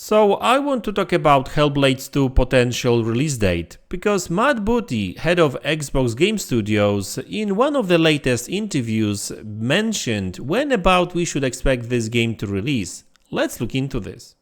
So I want to talk about Hellblade's 2 potential release date, because MaDz, head of Xbox Game Studios, in one of the latest interviews mentioned when about we should expect this game to release. Let's look into this.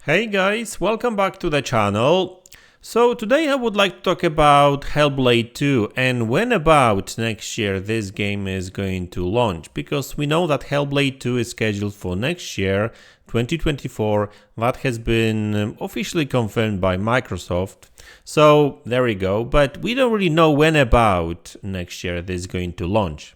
Hey guys, welcome back to the channel. So today I would like to talk about Hellblade 2 and when about next year this game is going to launch, because we know that Hellblade 2 is scheduled for next year, 2024. That has been officially confirmed by Microsoft. So there we go, but we don't really know when about next year this is going to launch.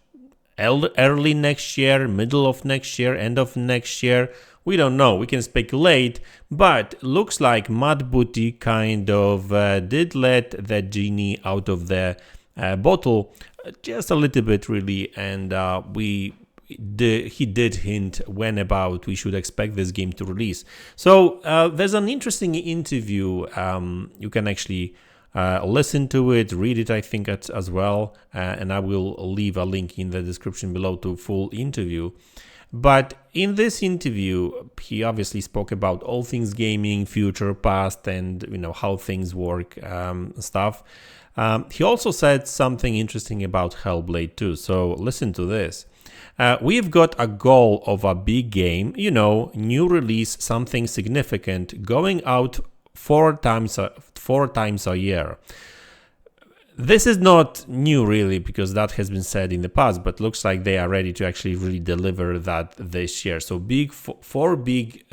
Early next year, middle of next year, end of next year. We don't know, we can speculate, but looks like MaDz kind of did let the genie out of the bottle just a little bit really, and he did hint when about we should expect this game to release. So there's an interesting interview, you can actually listen to it, read it I think as well, and I will leave a link in the description below to full interview. But in this interview, he obviously spoke about all things gaming, future, past, and how things work, stuff. He also said something interesting about Hellblade 2. So listen to this. We've got a goal of a big game, new release, something significant, going out four times a year. This is not new really, because that has been said in the past, but looks like they are ready to actually really deliver that this year. So four big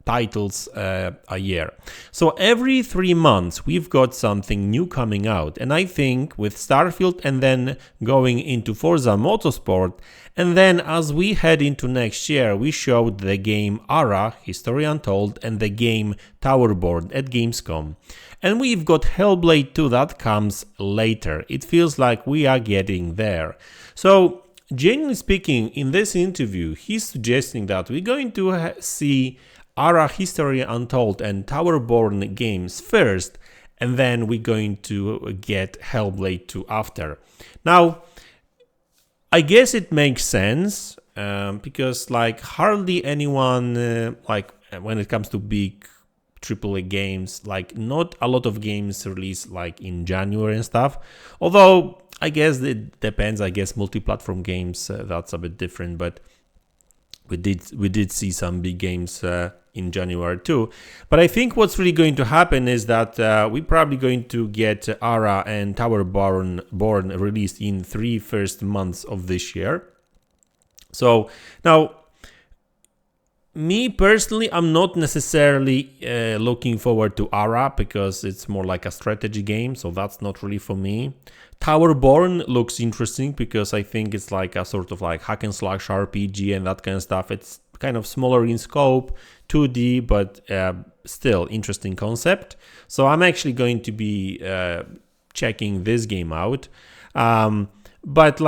titles a year. So every 3 months we've got something new coming out, and I think with Starfield and then going into Forza Motorsport, and then as we head into next year, we showed the game Ara, History Untold, and the game Towerborn at Gamescom. And we've got Hellblade 2 that comes later. It feels like we are getting there. So, genuinely speaking, in this interview, he's suggesting that we're going to see Ara, History Untold, and Towerborn games first, and then we're going to get Hellblade 2 after. Now, I guess it makes sense, because hardly anyone, when it comes to big AAA games, not a lot of games release in January and stuff, although I guess it depends. I guess multi-platform games, that's a bit different, but we did see some big games in January too. But I think what's really going to happen is that we're probably going to get Ara and Towerborn released in 3 first months of this year. So now, me personally, I'm not necessarily looking forward to Ara, because it's more like a strategy game, so that's not really for me. Towerborn looks interesting because I think it's like a sort of hack and slash RPG and that kind of stuff. It's kind of smaller in scope, 2D, but still interesting concept. So I'm actually going to be checking this game out. But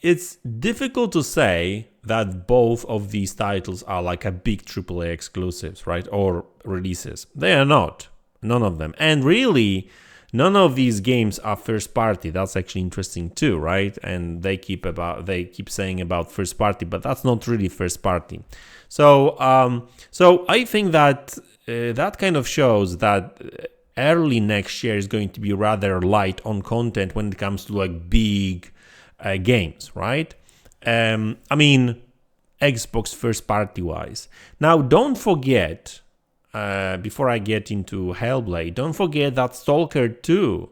it's difficult to say that both of these titles are a big AAA exclusives, right? Or releases. They are not. None of them. And really, none of these games are first party. That's actually interesting too, right? And they keep saying about first party, but that's not really first party. So I think that that kind of shows that early next year is going to be rather light on content when it comes to big games, right? I mean, Xbox first party wise. Now, don't forget, before I get into Hellblade, don't forget that Stalker 2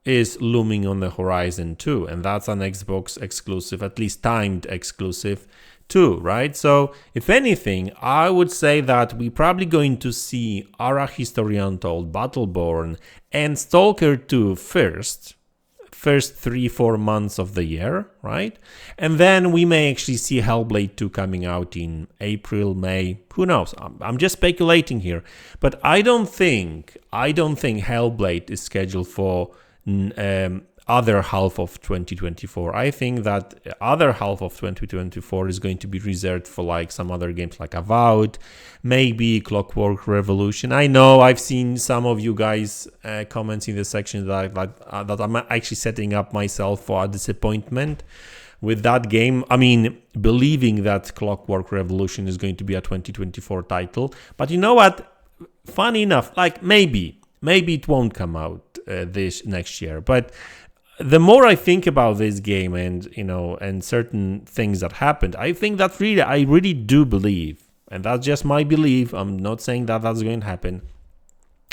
is looming on the horizon too, and that's an Xbox exclusive, at least timed exclusive too, right? So, if anything, I would say that we're probably going to see Ara, History Untold, Battleborn, and Stalker 2 first 3-4 months of the year, right? And then we may actually see Hellblade 2 coming out in April, May, who knows? I'm just speculating here, but I don't think Hellblade is scheduled for other half of 2024. I think that other half of 2024 is going to be reserved for like some other games like Avowed, maybe Clockwork Revolution. I know I've seen some of you guys comments in the section that I'm actually setting up myself for a disappointment with that game. I mean, believing that Clockwork Revolution is going to be a 2024 title. But you know what? Funny enough, like maybe it won't come out this next year. But the more I think about this game and, you know, and certain things that happened, I think that I really do believe, and that's just my belief. I'm not saying that that's going to happen.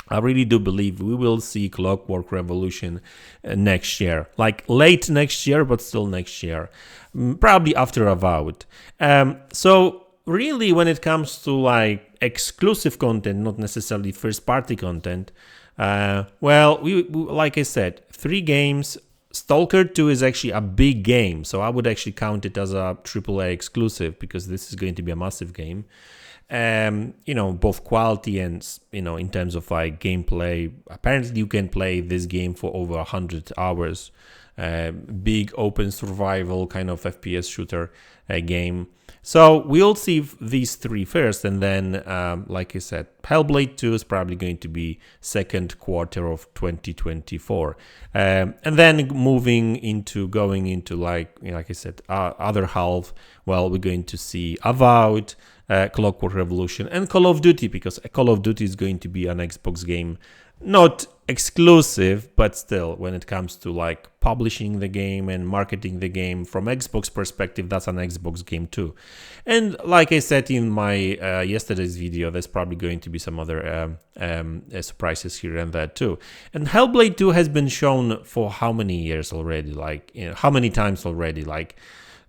I really do believe we will see Clockwork Revolution next year, like late next year, but still next year, probably after Avowed. So really, when it comes to like exclusive content, not necessarily first-party content, well, we like I said, 3 games. Stalker 2 is actually a big game, so I would actually count it as a AAA exclusive because this is going to be a massive game. You know, both quality and, you know, in terms of like gameplay. Apparently you can play this game for over 100 hours. Big open survival kind of FPS shooter game. So we'll see these 3 first, and then like I said, Hellblade 2 is probably going to be second quarter of 2024, and then going into like I said, other half. Well, we're going to see Avowed, Clockwork Revolution, and Call of Duty, because Call of Duty is going to be an Xbox game, not exclusive, but still, when it comes to like publishing the game and marketing the game from Xbox perspective, that's an Xbox game too. And like I said in my yesterday's video, there's probably going to be some other surprises here and there too. And Hellblade 2 has been shown for how many years already? Like, you know, how many times already? Like,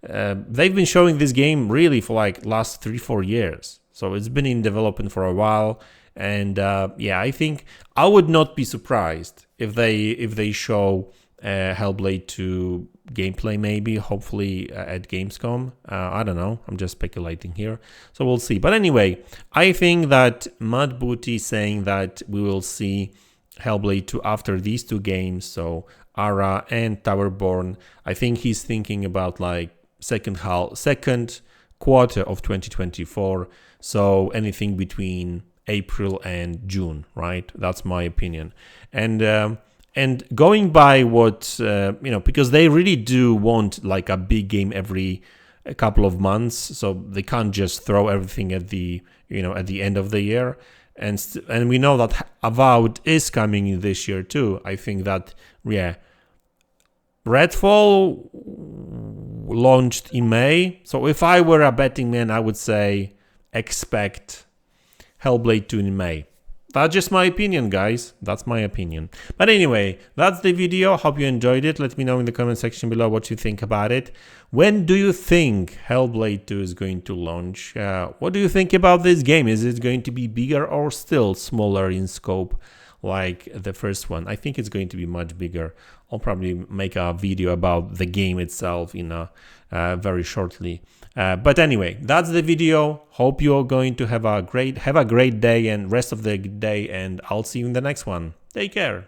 they've been showing this game really for like last 3-4 years. So it's been in development for a while. And yeah, I think I would not be surprised if they show Hellblade 2 gameplay, maybe, hopefully at Gamescom. I don't know. I'm just speculating here. So we'll see. But anyway, I think that MaDz saying that we will see Hellblade 2 after these 2 games, so Ara and Towerborn. I think he's thinking about like second quarter of 2024. So anything between April and June, right? That's my opinion. And going by what you know, because they really do want like a big game every couple of months, so they can't just throw everything at the end of the year. And we know that Avowed is coming this year too. I think that, yeah, Redfall launched in May. So if I were a betting man, I would say expect Hellblade 2 in May. That's just my opinion, guys. That's my opinion. But anyway, that's the video. Hope you enjoyed it. Let me know in the comment section below what you think about it. When do you think Hellblade 2 is going to launch? What do you think about this game? Is it going to be bigger or still smaller in scope like the first one? I think it's going to be much bigger. I'll probably make a video about the game itself in very shortly. But anyway, that's the video. Hope you're going to have a great day and rest of the day, and I'll see you in the next one. Take care.